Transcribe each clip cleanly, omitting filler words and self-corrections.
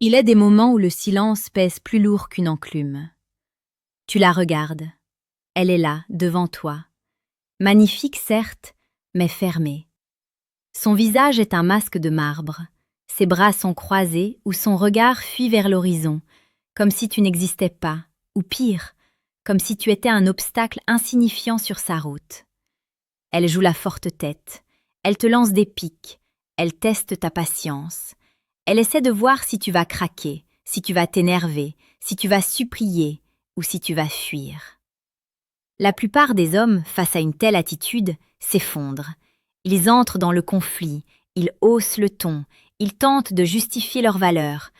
Il est des moments où le silence pèse plus lourd qu'une enclume. Tu la regardes. Elle est là, devant toi. Magnifique certes, mais fermée. Son visage est un masque de marbre. Ses bras sont croisés ou son regard fuit vers l'horizon, comme si tu n'existais pas, ou pire, comme si tu étais un obstacle insignifiant sur sa route. Elle joue la forte tête, elle te lance des piques, elle teste ta patience. Elle essaie de voir si tu vas craquer, si tu vas t'énerver, si tu vas supplier ou si tu vas fuir. La plupart des hommes, face à une telle attitude, s'effondrent. Ils entrent dans le conflit, ils haussent le ton, ils tentent de justifier leur valeur,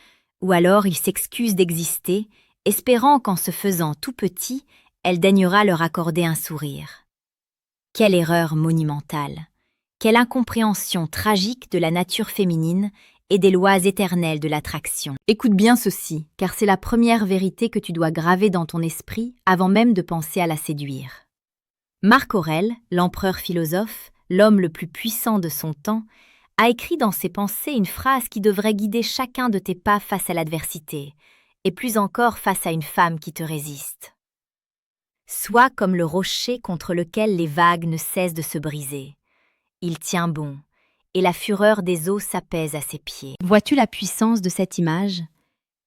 ou alors ils s'excusent d'exister, espérant qu'en se faisant tout petit, elle daignera leur accorder un sourire. Quelle erreur monumentale! Quelle incompréhension tragique de la nature féminine et des lois éternelles de l'attraction. Écoute bien ceci, car c'est la première vérité que tu dois graver dans ton esprit avant même de penser à la séduire. Marc Aurèle, l'empereur philosophe, l'homme le plus puissant de son temps, a écrit dans ses pensées une phrase qui devrait guider chacun de tes pas face à l'adversité, et plus encore face à une femme qui te résiste. Sois comme le rocher contre lequel les vagues ne cessent de se briser. Il tient bon, et la fureur des eaux s'apaise à ses pieds. Vois-tu la puissance de cette image?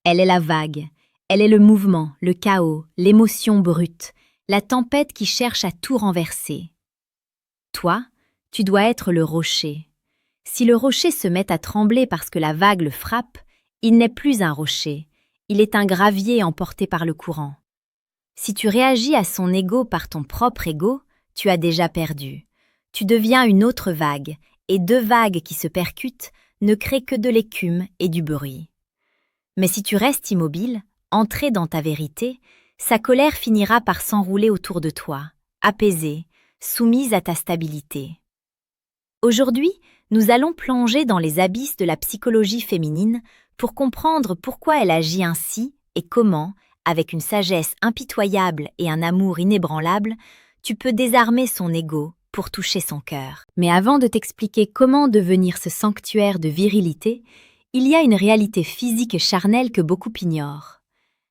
Elle est la vague, elle est le mouvement, le chaos, l'émotion brute, la tempête qui cherche à tout renverser. Toi, tu dois être le rocher. Si le rocher se met à trembler parce que la vague le frappe, il n'est plus un rocher, il est un gravier emporté par le courant. Si tu réagis à son ego par ton propre ego, tu as déjà perdu. Tu deviens une autre vague, et deux vagues qui se percutent ne créent que de l'écume et du bruit. Mais si tu restes immobile, ancré dans ta vérité, sa colère finira par s'enrouler autour de toi, apaisée, soumise à ta stabilité. Aujourd'hui, nous allons plonger dans les abysses de la psychologie féminine pour comprendre pourquoi elle agit ainsi et comment, avec une sagesse impitoyable et un amour inébranlable, tu peux désarmer son ego pour toucher son cœur. Mais avant de t'expliquer comment devenir ce sanctuaire de virilité, il y a une réalité physique et charnelle que beaucoup ignorent.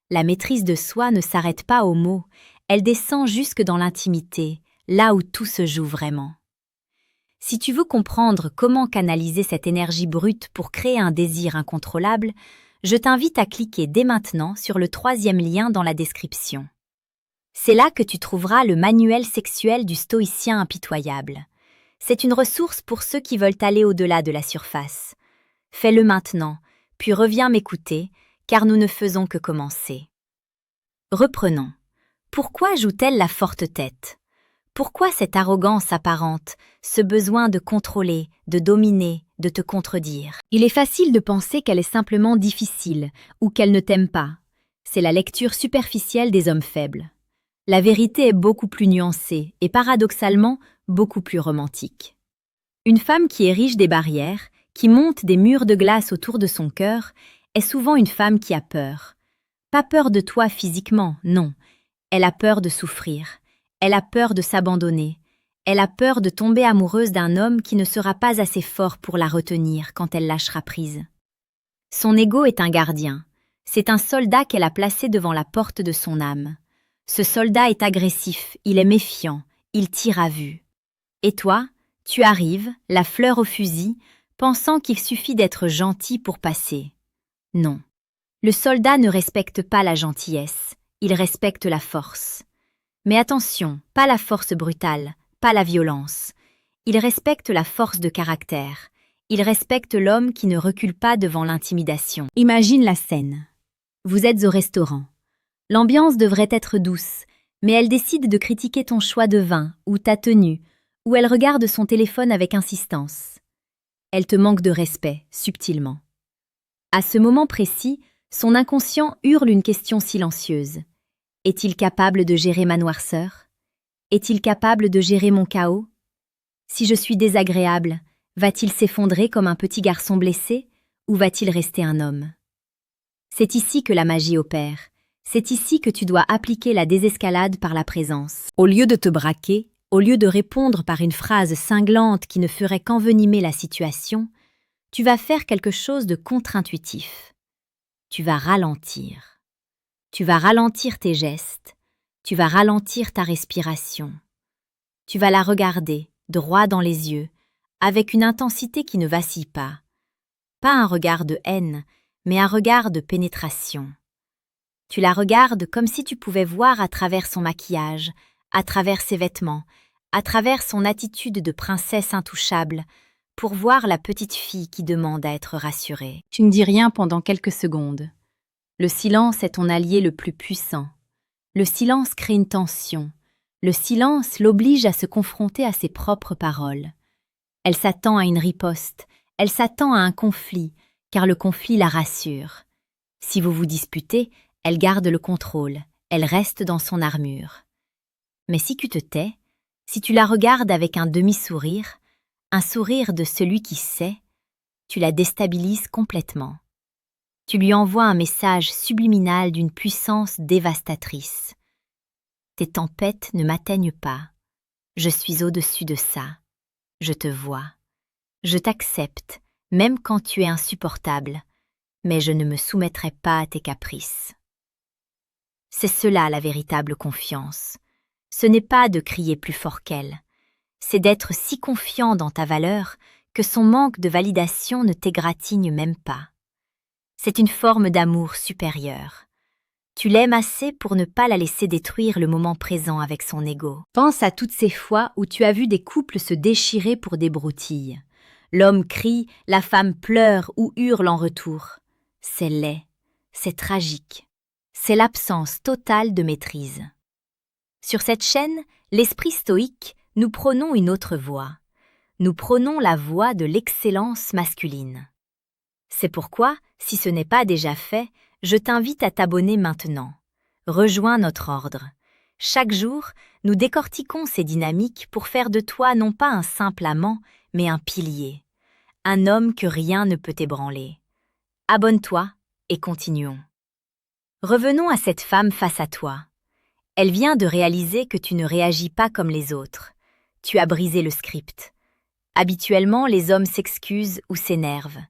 La maîtrise de soi ne s'arrête pas aux mots, elle descend jusque dans l'intimité, là où tout se joue vraiment. Si tu veux comprendre comment canaliser cette énergie brute pour créer un désir incontrôlable, je t'invite à cliquer dès maintenant sur le 3e lien dans la description. C'est là que tu trouveras le manuel sexuel du stoïcien impitoyable. C'est une ressource pour ceux qui veulent aller au-delà de la surface. Fais-le maintenant, puis reviens m'écouter, car nous ne faisons que commencer. Reprenons. Pourquoi joue-t-elle la forte tête? Pourquoi cette arrogance apparente, ce besoin de contrôler, de dominer, de te contredire? Il est facile de penser qu'elle est simplement difficile ou qu'elle ne t'aime pas. C'est la lecture superficielle des hommes faibles. La vérité est beaucoup plus nuancée et paradoxalement beaucoup plus romantique. Une femme qui érige des barrières, qui monte des murs de glace autour de son cœur, est souvent une femme qui a peur. Pas peur de toi physiquement, non. Elle a peur de souffrir. Elle a peur de s'abandonner. Elle a peur de tomber amoureuse d'un homme qui ne sera pas assez fort pour la retenir quand elle lâchera prise. Son ego est un gardien. C'est un soldat qu'elle a placé devant la porte de son âme. Ce soldat est agressif, il est méfiant, il tire à vue. Et toi, tu arrives, la fleur au fusil, pensant qu'il suffit d'être gentil pour passer. Non. Le soldat ne respecte pas la gentillesse, il respecte la force. Mais attention, pas la force brutale, pas la violence. Il respecte la force de caractère. Il respecte l'homme qui ne recule pas devant l'intimidation. Imagine la scène. Vous êtes au restaurant. L'ambiance devrait être douce, mais elle décide de critiquer ton choix de vin ou ta tenue, ou elle regarde son téléphone avec insistance. Elle te manque de respect, subtilement. À ce moment précis, son inconscient hurle une question silencieuse. Est-il capable de gérer ma noirceur? Est-il capable de gérer mon chaos? Si je suis désagréable, va-t-il s'effondrer comme un petit garçon blessé, ou va-t-il rester un homme? C'est ici que la magie opère. C'est ici que tu dois appliquer la désescalade par la présence. Au lieu de te braquer, au lieu de répondre par une phrase cinglante qui ne ferait qu'envenimer la situation, tu vas faire quelque chose de contre-intuitif. tu vas ralentir. Tu vas ralentir tes gestes, tu vas ralentir ta respiration. Tu vas la regarder, droit dans les yeux, avec une intensité qui ne vacille pas. Pas un regard de haine, mais un regard de pénétration. Tu la regardes comme si tu pouvais voir à travers son maquillage, à travers ses vêtements, à travers son attitude de princesse intouchable, pour voir la petite fille qui demande à être rassurée. Tu ne dis rien pendant quelques secondes. Le silence est ton allié le plus puissant. Le silence crée une tension. Le silence l'oblige à se confronter à ses propres paroles. Elle s'attend à une riposte, elle s'attend à un conflit, car le conflit la rassure. Si vous vous disputez, elle garde le contrôle, elle reste dans son armure. Mais si tu te tais, si tu la regardes avec un demi-sourire, un sourire de celui qui sait, tu la déstabilises complètement. Tu lui envoies un message subliminal d'une puissance dévastatrice. Tes tempêtes ne m'atteignent pas. Je suis au-dessus de ça. Je te vois. Je t'accepte, même quand tu es insupportable, mais je ne me soumettrai pas à tes caprices. C'est cela la véritable confiance. Ce n'est pas de crier plus fort qu'elle. C'est d'être si confiant dans ta valeur que son manque de validation ne t'égratigne même pas. C'est une forme d'amour supérieur. Tu l'aimes assez pour ne pas la laisser détruire le moment présent avec son ego. Pense à toutes ces fois où tu as vu des couples se déchirer pour des broutilles. L'homme crie, la femme pleure ou hurle en retour. C'est laid, c'est tragique. C'est l'absence totale de maîtrise. Sur cette chaîne, l'esprit stoïque, nous prônons une autre voie. Nous prônons la voie de l'excellence masculine. C'est pourquoi, si ce n'est pas déjà fait, je t'invite à t'abonner maintenant. Rejoins notre ordre. Chaque jour, nous décortiquons ces dynamiques pour faire de toi non pas un simple amant, mais un pilier. Un homme que rien ne peut ébranler. Abonne-toi et continuons. Revenons à cette femme face à toi. Elle vient de réaliser que tu ne réagis pas comme les autres. Tu as brisé le script. Habituellement, les hommes s'excusent ou s'énervent.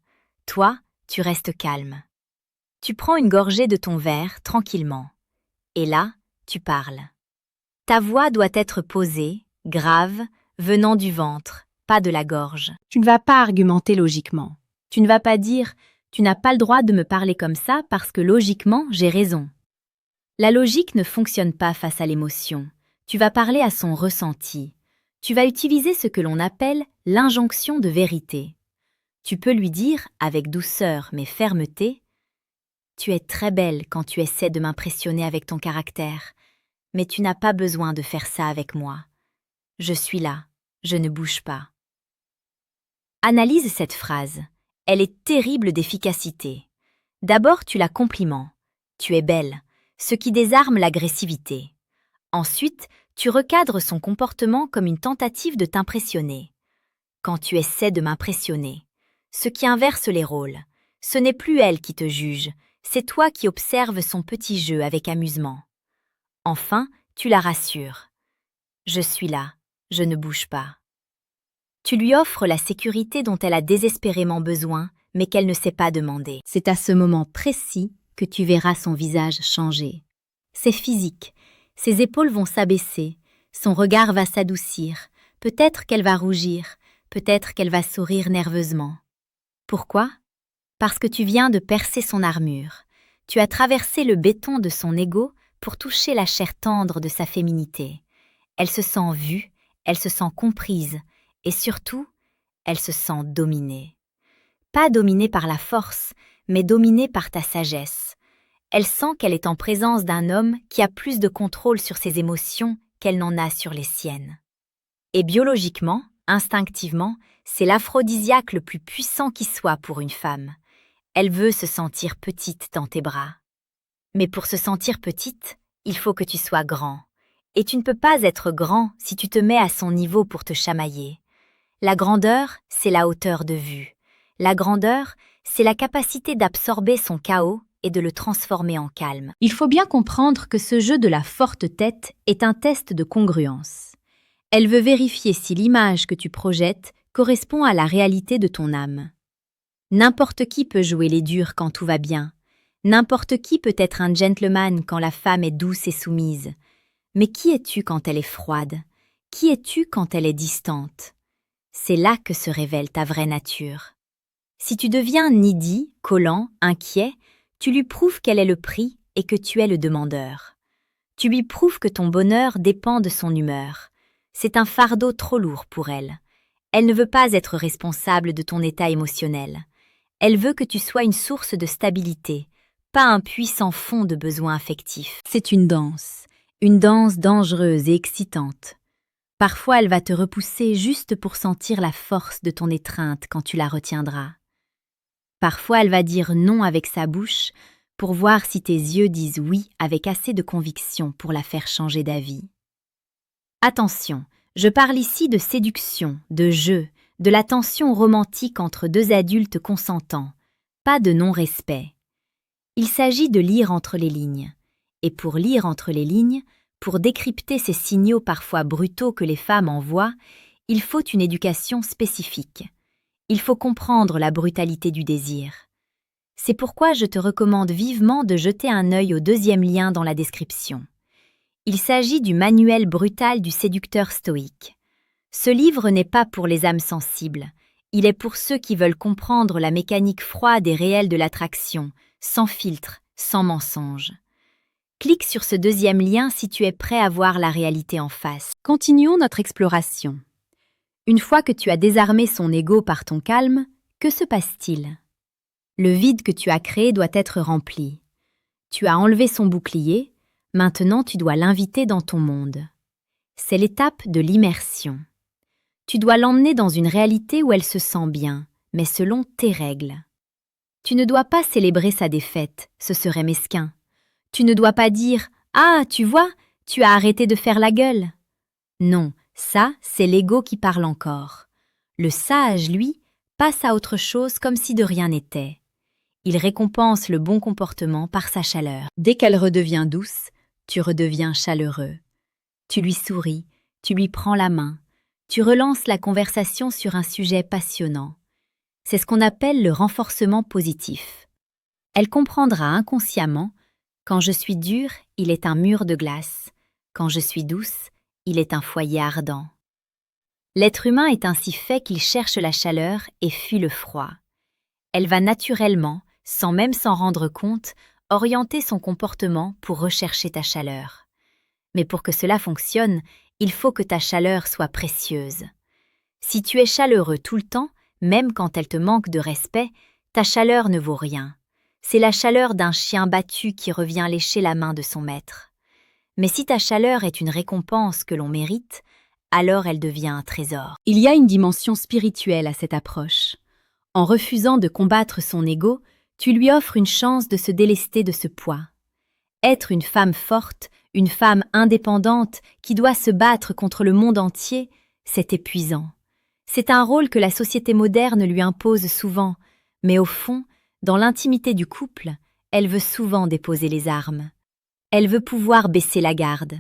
Toi, tu restes calme. Tu prends une gorgée de ton verre tranquillement. Et là, tu parles. Ta voix doit être posée, grave, venant du ventre, pas de la gorge. Tu ne vas pas argumenter logiquement. Tu ne vas pas dire « tu n'as pas le droit de me parler comme ça parce que logiquement, j'ai raison ». La logique ne fonctionne pas face à l'émotion. Tu vas parler à son ressenti. Tu vas utiliser ce que l'on appelle l'injonction de vérité. Tu peux lui dire, avec douceur mais fermeté, « Tu es très belle quand tu essaies de m'impressionner avec ton caractère, mais tu n'as pas besoin de faire ça avec moi. Je suis là, je ne bouge pas. » Analyse cette phrase. Elle est terrible d'efficacité. D'abord, tu la compliments. Tu es belle, ce qui désarme l'agressivité. Ensuite, tu recadres son comportement comme une tentative de t'impressionner. Quand tu essaies de m'impressionner, ce qui inverse les rôles, ce n'est plus elle qui te juge, c'est toi qui observes son petit jeu avec amusement. Enfin, tu la rassures. Je suis là, je ne bouge pas. Tu lui offres la sécurité dont elle a désespérément besoin, mais qu'elle ne sait pas demander. C'est à ce moment précis que tu verras son visage changer. C'est physique, ses épaules vont s'abaisser, son regard va s'adoucir, peut-être qu'elle va rougir, peut-être qu'elle va sourire nerveusement. Pourquoi ? Parce que tu viens de percer son armure. Tu as traversé le béton de son ego pour toucher la chair tendre de sa féminité. Elle se sent vue, elle se sent comprise, et surtout, elle se sent dominée. Pas dominée par la force, mais dominée par ta sagesse. Elle sent qu'elle est en présence d'un homme qui a plus de contrôle sur ses émotions qu'elle n'en a sur les siennes. Et biologiquement, instinctivement, c'est l'aphrodisiaque le plus puissant qui soit pour une femme. Elle veut se sentir petite dans tes bras. Mais pour se sentir petite, il faut que tu sois grand. Et tu ne peux pas être grand si tu te mets à son niveau pour te chamailler. La grandeur, c'est la hauteur de vue. La grandeur, c'est la capacité d'absorber son chaos et de le transformer en calme. Il faut bien comprendre que ce jeu de la forte tête est un test de congruence. Elle veut vérifier si l'image que tu projettes correspond à la réalité de ton âme. N'importe qui peut jouer les durs quand tout va bien. N'importe qui peut être un gentleman quand la femme est douce et soumise. Mais qui es-tu quand elle est froide? Qui es-tu quand elle est distante? C'est là que se révèle ta vraie nature. Si tu deviens needy, collant, inquiet, tu lui prouves quel est le prix et que tu es le demandeur. Tu lui prouves que ton bonheur dépend de son humeur. C'est un fardeau trop lourd pour elle. Elle ne veut pas être responsable de ton état émotionnel. Elle veut que tu sois une source de stabilité, pas un puissant fond de besoins affectifs. C'est une danse dangereuse et excitante. Parfois, elle va te repousser juste pour sentir la force de ton étreinte quand tu la retiendras. Parfois, elle va dire non avec sa bouche pour voir si tes yeux disent oui avec assez de conviction pour la faire changer d'avis. Attention, je parle ici de séduction, de jeu, de la tension romantique entre deux adultes consentants, pas de non-respect. Il s'agit de lire entre les lignes. Et pour lire entre les lignes, pour décrypter ces signaux parfois brutaux que les femmes envoient, il faut une éducation spécifique. Il faut comprendre la brutalité du désir. C'est pourquoi je te recommande vivement de jeter un œil au deuxième lien dans la description. Il s'agit du manuel brutal du séducteur stoïque. Ce livre n'est pas pour les âmes sensibles, il est pour ceux qui veulent comprendre la mécanique froide et réelle de l'attraction, sans filtre, sans mensonge. Clique sur ce deuxième lien si tu es prêt à voir la réalité en face. Continuons notre exploration. Une fois que tu as désarmé son ego par ton calme, que se passe-t-il? Le vide que tu as créé doit être rempli. Tu as enlevé son bouclier, maintenant tu dois l'inviter dans ton monde. C'est l'étape de l'immersion. Tu dois l'emmener dans une réalité où elle se sent bien, mais selon tes règles. Tu ne dois pas célébrer sa défaite, ce serait mesquin. Tu ne dois pas dire « Ah, tu vois, tu as arrêté de faire la gueule ». Non, ça, c'est l'ego qui parle encore. Le sage, lui, passe à autre chose comme si de rien n'était. Il récompense le bon comportement par sa chaleur. Dès qu'elle redevient douce, tu redeviens chaleureux. Tu lui souris, tu lui prends la main, tu relances la conversation sur un sujet passionnant. C'est ce qu'on appelle le renforcement positif. Elle comprendra inconsciemment: quand je suis dure, il est un mur de glace. Quand je suis douce, il est un foyer ardent. L'être humain est ainsi fait qu'il cherche la chaleur et fuit le froid. Elle va naturellement, sans même s'en rendre compte, orienter son comportement pour rechercher ta chaleur. Mais pour que cela fonctionne, il faut que ta chaleur soit précieuse. Si tu es chaleureux tout le temps, même quand elle te manque de respect, ta chaleur ne vaut rien. C'est la chaleur d'un chien battu qui revient lécher la main de son maître. Mais si ta chaleur est une récompense que l'on mérite, alors elle devient un trésor. Il y a une dimension spirituelle à cette approche. En refusant de combattre son ego, tu lui offres une chance de se délester de ce poids. Être une femme forte, une femme indépendante qui doit se battre contre le monde entier, c'est épuisant. C'est un rôle que la société moderne lui impose souvent, mais au fond, dans l'intimité du couple, elle veut souvent déposer les armes. Elle veut pouvoir baisser la garde.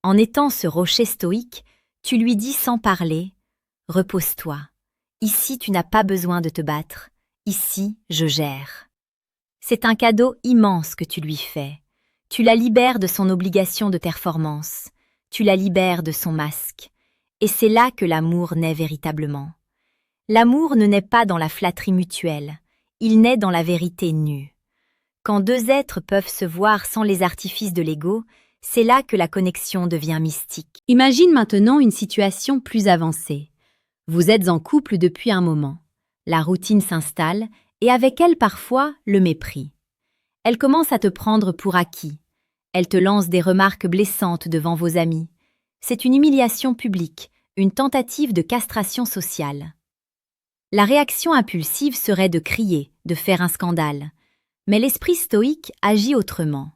En étant ce rocher stoïque, tu lui dis sans parler « Repose-toi. Ici, tu n'as pas besoin de te battre. Ici, je gère. » C'est un cadeau immense que tu lui fais. Tu la libères de son obligation de performance. Tu la libères de son masque. Et c'est là que l'amour naît véritablement. L'amour ne naît pas dans la flatterie mutuelle. Il naît dans la vérité nue. Quand deux êtres peuvent se voir sans les artifices de l'ego, c'est là que la connexion devient mystique. Imagine maintenant une situation plus avancée. Vous êtes en couple depuis un moment. La routine s'installe et avec elle parfois le mépris. Elle commence à te prendre pour acquis. Elle te lance des remarques blessantes devant vos amis. C'est une humiliation publique, une tentative de castration sociale. La réaction impulsive serait de crier, de faire un scandale. Mais l'esprit stoïque agit autrement.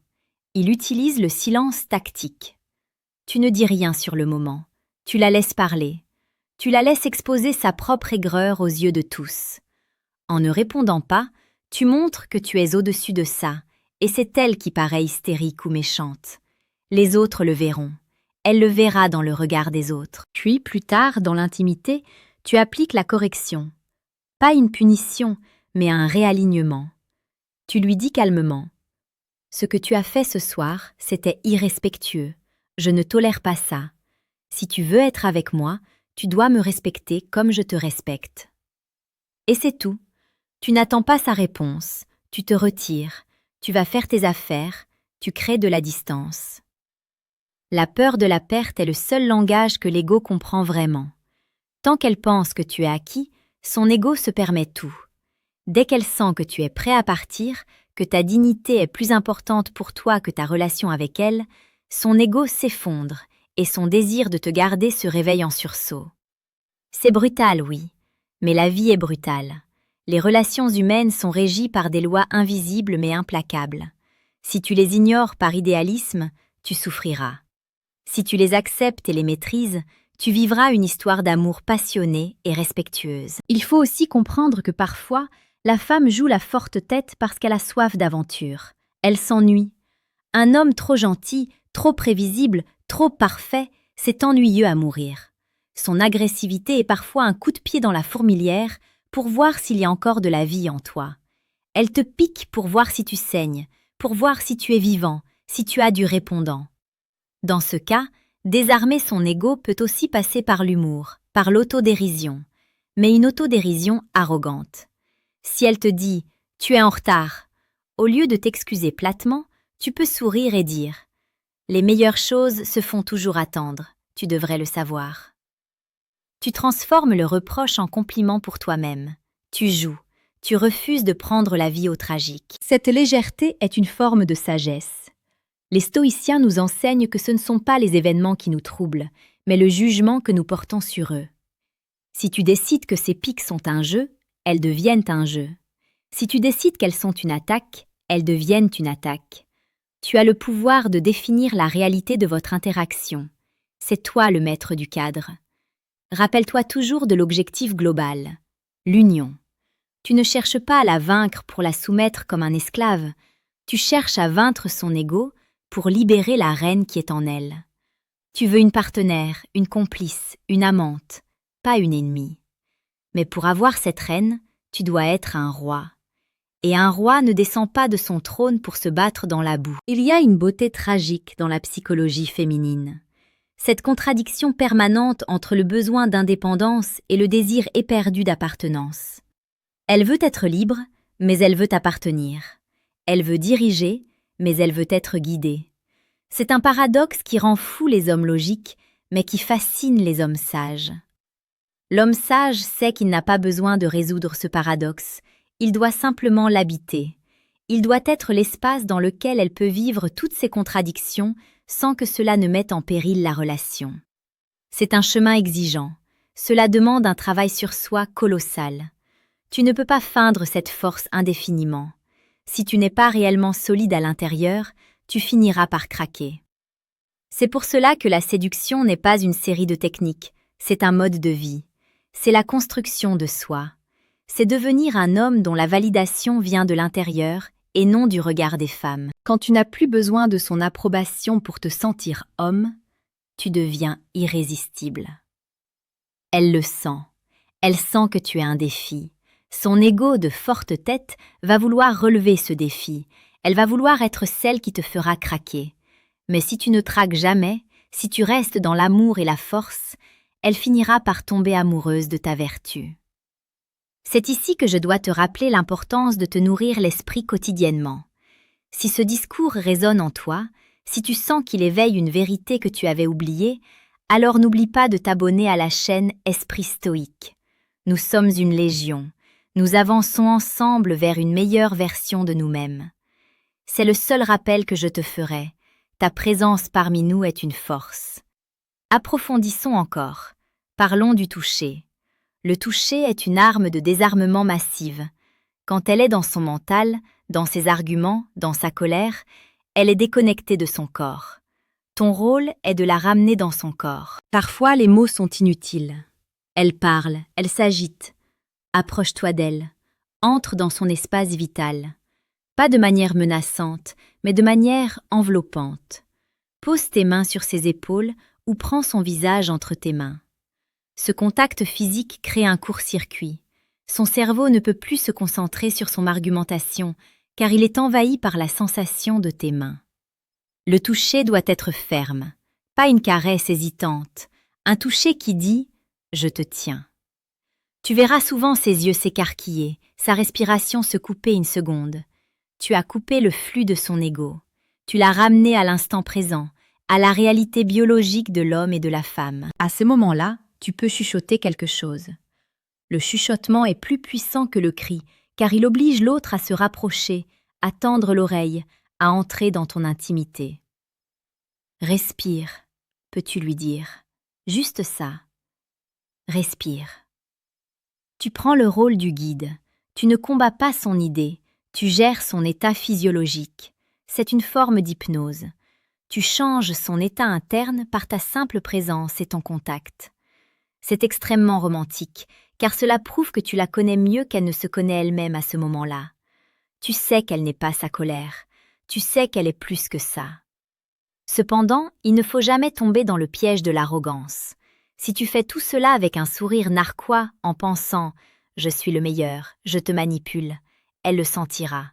Il utilise le silence tactique. Tu ne dis rien sur le moment. Tu la laisses parler. Tu la laisses exposer sa propre aigreur aux yeux de tous. En ne répondant pas, tu montres que tu es au-dessus de ça, et c'est elle qui paraît hystérique ou méchante. Les autres le verront. Elle le verra dans le regard des autres. Puis, plus tard, dans l'intimité, tu appliques la correction. Pas une punition, mais un réalignement. Tu lui dis calmement Ce que tu as fait ce soir, c'était irrespectueux. Je ne tolère pas ça. Si tu veux être avec moi, tu dois me respecter comme je te respecte. Et c'est tout. Tu n'attends pas sa réponse, tu te retires, tu vas faire tes affaires, tu crées de la distance. La peur de la perte est le seul langage que l'ego comprend vraiment. Tant qu'elle pense que tu es acquis, son ego se permet tout. Dès qu'elle sent que tu es prêt à partir, que ta dignité est plus importante pour toi que ta relation avec elle, son ego s'effondre et son désir de te garder se réveille en sursaut. C'est brutal, oui, mais la vie est brutale. Les relations humaines sont régies par des lois invisibles mais implacables. Si tu les ignores par idéalisme, tu souffriras. Si tu les acceptes et les maîtrises, tu vivras une histoire d'amour passionnée et respectueuse. Il faut aussi comprendre que parfois, la femme joue la forte tête parce qu'elle a soif d'aventure. Elle s'ennuie. Un homme trop gentil, trop prévisible, trop parfait, c'est ennuyeux à mourir. Son agressivité est parfois un coup de pied dans la fourmilière pour voir s'il y a encore de la vie en toi. Elle te pique pour voir si tu saignes, pour voir si tu es vivant, si tu as du répondant. Dans ce cas, désarmer son ego peut aussi passer par l'humour, par l'autodérision, mais une autodérision arrogante. Si elle te dit « tu es en retard », au lieu de t'excuser platement, tu peux sourire et dire « les meilleures choses se font toujours attendre, tu devrais le savoir ». Tu transformes le reproche en compliment pour toi-même. Tu joues, tu refuses de prendre la vie au tragique. Cette légèreté est une forme de sagesse. Les stoïciens nous enseignent que ce ne sont pas les événements qui nous troublent, mais le jugement que nous portons sur eux. Si tu décides que ces piques sont un jeu, elles deviennent un jeu. Si tu décides qu'elles sont une attaque, elles deviennent une attaque. Tu as le pouvoir de définir la réalité de votre interaction. C'est toi le maître du cadre. Rappelle-toi toujours de l'objectif global, l'union. Tu ne cherches pas à la vaincre pour la soumettre comme un esclave, tu cherches à vaincre son ego pour libérer la reine qui est en elle. Tu veux une partenaire, une complice, une amante, pas une ennemie. Mais pour avoir cette reine, tu dois être un roi. Et un roi ne descend pas de son trône pour se battre dans la boue. Il y a une beauté tragique dans la psychologie féminine. Cette contradiction permanente entre le besoin d'indépendance et le désir éperdu d'appartenance. Elle veut être libre, mais elle veut appartenir. Elle veut diriger, mais elle veut être guidée. C'est un paradoxe qui rend fou les hommes logiques, mais qui fascine les hommes sages. L'homme sage sait qu'il n'a pas besoin de résoudre ce paradoxe, il doit simplement l'habiter. Il doit être l'espace dans lequel elle peut vivre toutes ces contradictions sans que cela ne mette en péril la relation. C'est un chemin exigeant. Cela demande un travail sur soi colossal. Tu ne peux pas feindre cette force indéfiniment. Si tu n'es pas réellement solide à l'intérieur, tu finiras par craquer. C'est pour cela que la séduction n'est pas une série de techniques, c'est un mode de vie. C'est la construction de soi. C'est devenir un homme dont la validation vient de l'intérieur et non du regard des femmes. Quand tu n'as plus besoin de son approbation pour te sentir homme, tu deviens irrésistible. Elle le sent. Elle sent que tu es un défi. Son ego de forte tête va vouloir relever ce défi. Elle va vouloir être celle qui te fera craquer. Mais si tu ne traques jamais, si tu restes dans l'amour et la force, elle finira par tomber amoureuse de ta vertu. C'est ici que je dois te rappeler l'importance de te nourrir l'esprit quotidiennement. Si ce discours résonne en toi, si tu sens qu'il éveille une vérité que tu avais oubliée, alors n'oublie pas de t'abonner à la chaîne Esprit Stoïque. Nous sommes une légion. Nous avançons ensemble vers une meilleure version de nous-mêmes. C'est le seul rappel que je te ferai. Ta présence parmi nous est une force. Approfondissons encore. Parlons du toucher. Le toucher est une arme de désarmement massive. Quand elle est dans son mental, dans ses arguments, dans sa colère, elle est déconnectée de son corps. Ton rôle est de la ramener dans son corps. Parfois, les mots sont inutiles. Elle parle, elle s'agite. Approche-toi d'elle. Entre dans son espace vital. Pas de manière menaçante, mais de manière enveloppante. Pose tes mains sur ses épaules ou prends son visage entre tes mains. Ce contact physique crée un court-circuit. Son cerveau ne peut plus se concentrer sur son argumentation, car il est envahi par la sensation de tes mains. Le toucher doit être ferme, pas une caresse hésitante, un toucher qui dit « je te tiens ». Tu verras souvent ses yeux s'écarquiller, sa respiration se couper une seconde. Tu as coupé le flux de son ego. Tu l'as ramené à l'instant présent, à la réalité biologique de l'homme et de la femme. À ce moment-là, tu peux chuchoter quelque chose. Le chuchotement est plus puissant que le cri, car il oblige l'autre à se rapprocher, à tendre l'oreille, à entrer dans ton intimité. Respire, peux-tu lui dire. Juste ça. Respire. Tu prends le rôle du guide. Tu ne combats pas son idée, tu gères son état physiologique. C'est une forme d'hypnose. Tu changes son état interne par ta simple présence et ton contact. C'est extrêmement romantique, car cela prouve que tu la connais mieux qu'elle ne se connaît elle-même à ce moment-là. Tu sais qu'elle n'est pas sa colère. Tu sais qu'elle est plus que ça. Cependant, il ne faut jamais tomber dans le piège de l'arrogance. Si tu fais tout cela avec un sourire narquois en pensant « je suis le meilleur, je te manipule », elle le sentira.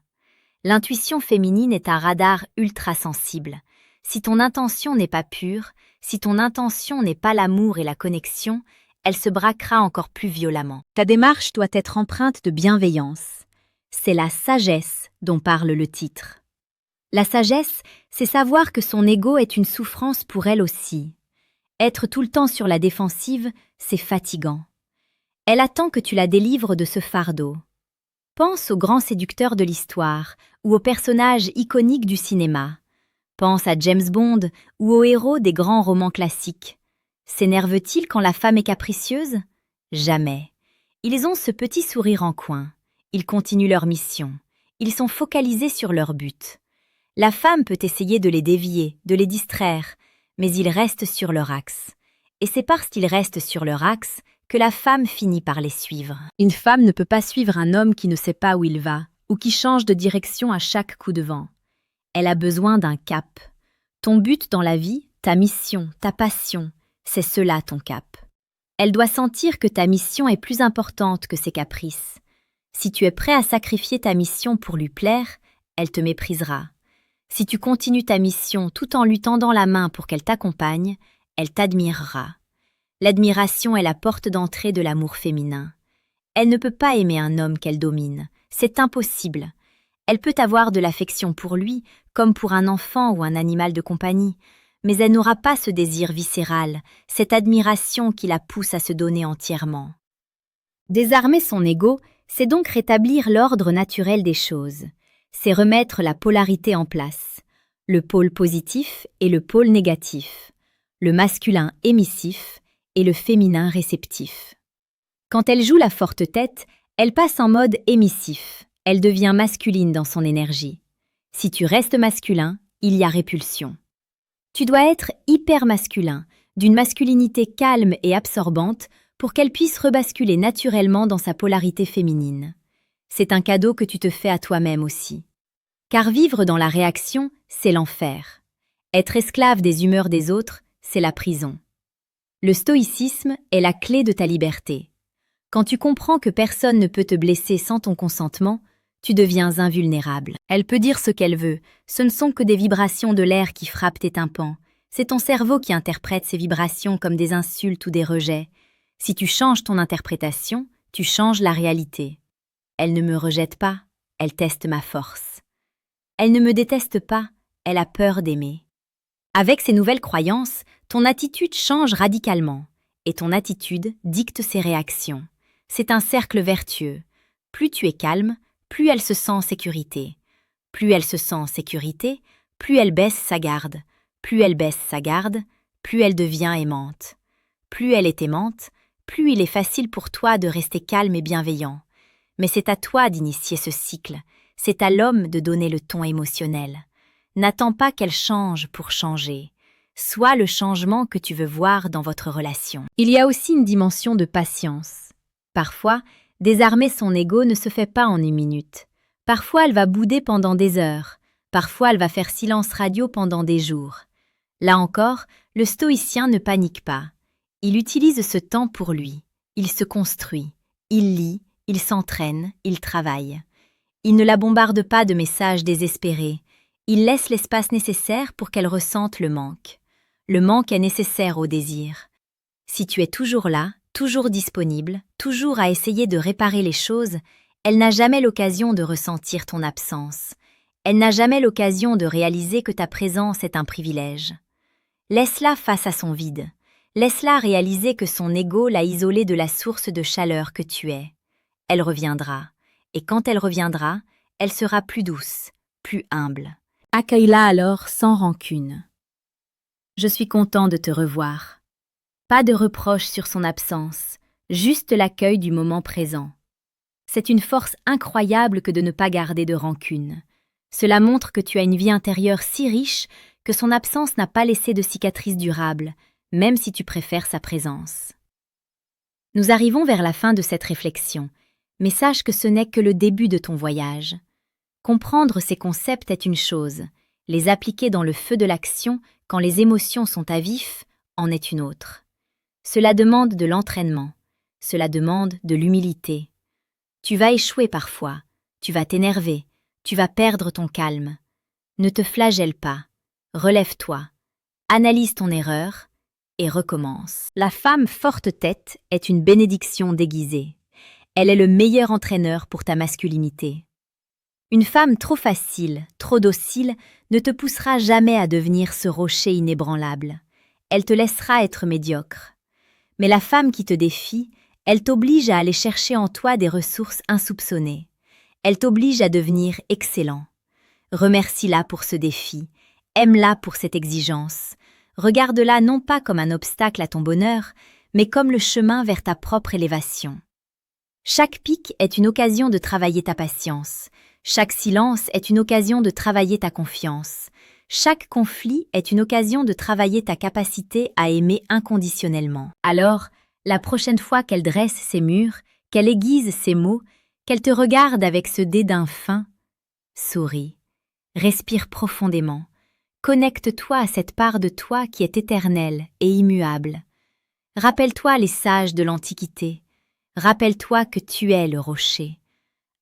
L'intuition féminine est un radar ultra sensible. Si ton intention n'est pas pure, si ton intention n'est pas l'amour et la connexion, elle se braquera encore plus violemment. Ta démarche doit être empreinte de bienveillance. C'est la sagesse dont parle le titre. La sagesse, c'est savoir que son ego est une souffrance pour elle aussi. Être tout le temps sur la défensive, c'est fatigant. Elle attend que tu la délivres de ce fardeau. Pense aux grands séducteurs de l'histoire ou aux personnages iconiques du cinéma. Pense à James Bond ou aux héros des grands romans classiques. S'énervent-ils quand la femme est capricieuse? Jamais. Ils ont ce petit sourire en coin. Ils continuent leur mission. Ils sont focalisés sur leur but. La femme peut essayer de les dévier, de les distraire, mais ils restent sur leur axe. Et c'est parce qu'ils restent sur leur axe que la femme finit par les suivre. Une femme ne peut pas suivre un homme qui ne sait pas où il va, ou qui change de direction à chaque coup de vent. Elle a besoin d'un cap. Ton but dans la vie, ta mission, ta passion, c'est cela ton cap. Elle doit sentir que ta mission est plus importante que ses caprices. Si tu es prêt à sacrifier ta mission pour lui plaire, elle te méprisera. Si tu continues ta mission tout en lui tendant la main pour qu'elle t'accompagne, elle t'admirera. L'admiration est la porte d'entrée de l'amour féminin. Elle ne peut pas aimer un homme qu'elle domine. C'est impossible. Elle peut avoir de l'affection pour lui, comme pour un enfant ou un animal de compagnie, mais elle n'aura pas ce désir viscéral, cette admiration qui la pousse à se donner entièrement. Désarmer son ego, c'est donc rétablir l'ordre naturel des choses. C'est remettre la polarité en place, le pôle positif et le pôle négatif, le masculin émissif et le féminin réceptif. Quand elle joue la forte tête, elle passe en mode émissif, elle devient masculine dans son énergie. Si tu restes masculin, il y a répulsion. Tu dois être hyper masculin, d'une masculinité calme et absorbante pour qu'elle puisse rebasculer naturellement dans sa polarité féminine. C'est un cadeau que tu te fais à toi-même aussi. Car vivre dans la réaction, c'est l'enfer. Être esclave des humeurs des autres, c'est la prison. Le stoïcisme est la clé de ta liberté. Quand tu comprends que personne ne peut te blesser sans ton consentement, tu deviens invulnérable. Elle peut dire ce qu'elle veut, ce ne sont que des vibrations de l'air qui frappent tes tympans. C'est ton cerveau qui interprète ces vibrations comme des insultes ou des rejets. Si tu changes ton interprétation, tu changes la réalité. Elle ne me rejette pas, elle teste ma force. Elle ne me déteste pas, elle a peur d'aimer. Avec ces nouvelles croyances, ton attitude change radicalement, et ton attitude dicte ses réactions. C'est un cercle vertueux. Plus tu es calme, plus elle se sent en sécurité. Plus elle se sent en sécurité, plus elle baisse sa garde. Plus elle baisse sa garde, plus elle devient aimante. Plus elle est aimante, plus il est facile pour toi de rester calme et bienveillant. Mais c'est à toi d'initier ce cycle, c'est à l'homme de donner le ton émotionnel. N'attends pas qu'elle change pour changer. Sois le changement que tu veux voir dans votre relation. Il y a aussi une dimension de patience. Parfois, désarmer son ego ne se fait pas en une minute. Parfois, elle va bouder pendant des heures. Parfois, elle va faire silence radio pendant des jours. Là encore, le stoïcien ne panique pas. Il utilise ce temps pour lui. Il se construit. Il lit, il s'entraîne, il travaille. Il ne la bombarde pas de messages désespérés. Il laisse l'espace nécessaire pour qu'elle ressente le manque. Le manque est nécessaire au désir. Si tu es toujours là, toujours disponible, toujours à essayer de réparer les choses, elle n'a jamais l'occasion de ressentir ton absence. Elle n'a jamais l'occasion de réaliser que ta présence est un privilège. Laisse-la face à son vide. Laisse-la réaliser que son ego l'a isolée de la source de chaleur que tu es. Elle reviendra. Et quand elle reviendra, elle sera plus douce, plus humble. Accueille-la alors sans rancune. Je suis content de te revoir. Pas de reproche sur son absence, juste l'accueil du moment présent. C'est une force incroyable que de ne pas garder de rancune. Cela montre que tu as une vie intérieure si riche que son absence n'a pas laissé de cicatrices durables, même si tu préfères sa présence. Nous arrivons vers la fin de cette réflexion, mais sache que ce n'est que le début de ton voyage. Comprendre ces concepts est une chose, les appliquer dans le feu de l'action quand les émotions sont à vif en est une autre. Cela demande de l'entraînement, cela demande de l'humilité. Tu vas échouer parfois, tu vas t'énerver, tu vas perdre ton calme. Ne te flagelle pas, relève-toi, analyse ton erreur et recommence. La femme forte-tête est une bénédiction déguisée. Elle est le meilleur entraîneur pour ta masculinité. Une femme trop facile, trop docile, ne te poussera jamais à devenir ce rocher inébranlable. Elle te laissera être médiocre. Mais la femme qui te défie, elle t'oblige à aller chercher en toi des ressources insoupçonnées. Elle t'oblige à devenir excellent. Remercie-la pour ce défi, aime-la pour cette exigence. Regarde-la non pas comme un obstacle à ton bonheur, mais comme le chemin vers ta propre élévation. Chaque pic est une occasion de travailler ta patience. Chaque silence est une occasion de travailler ta confiance. Chaque conflit est une occasion de travailler ta capacité à aimer inconditionnellement. Alors, la prochaine fois qu'elle dresse ses murs, qu'elle aiguise ses mots, qu'elle te regarde avec ce dédain fin, souris, respire profondément, connecte-toi à cette part de toi qui est éternelle et immuable. Rappelle-toi les sages de l'Antiquité, rappelle-toi que tu es le rocher.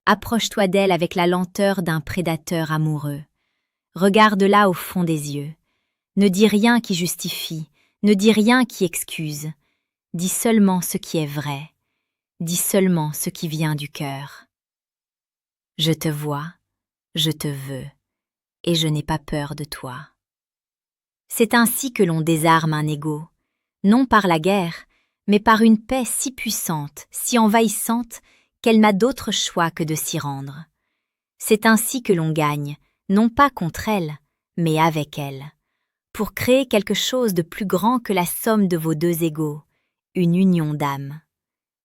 Approche-toi d'elle avec la lenteur d'un prédateur amoureux. Regarde-la au fond des yeux. Ne dis rien qui justifie, ne dis rien qui excuse. Dis seulement ce qui est vrai. Dis seulement ce qui vient du cœur. Je te vois, je te veux, et je n'ai pas peur de toi. C'est ainsi que l'on désarme un ego, non par la guerre, mais par une paix si puissante, si envahissante, qu'elle n'a d'autre choix que de s'y rendre. C'est ainsi que l'on gagne, non pas contre elle, mais avec elle, pour créer quelque chose de plus grand que la somme de vos deux égos, une union d'âme.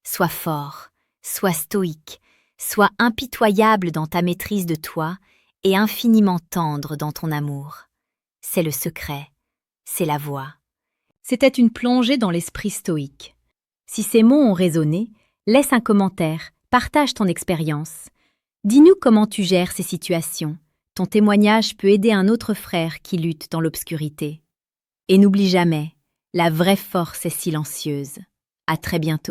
Sois fort, sois stoïque, sois impitoyable dans ta maîtrise de toi et infiniment tendre dans ton amour. C'est le secret, c'est la voie. C'était une plongée dans l'esprit stoïque. Si ces mots ont résonné, laisse un commentaire, partage ton expérience. Dis-nous comment tu gères ces situations. Ton témoignage peut aider un autre frère qui lutte dans l'obscurité. Et n'oublie jamais, la vraie force est silencieuse. À très bientôt.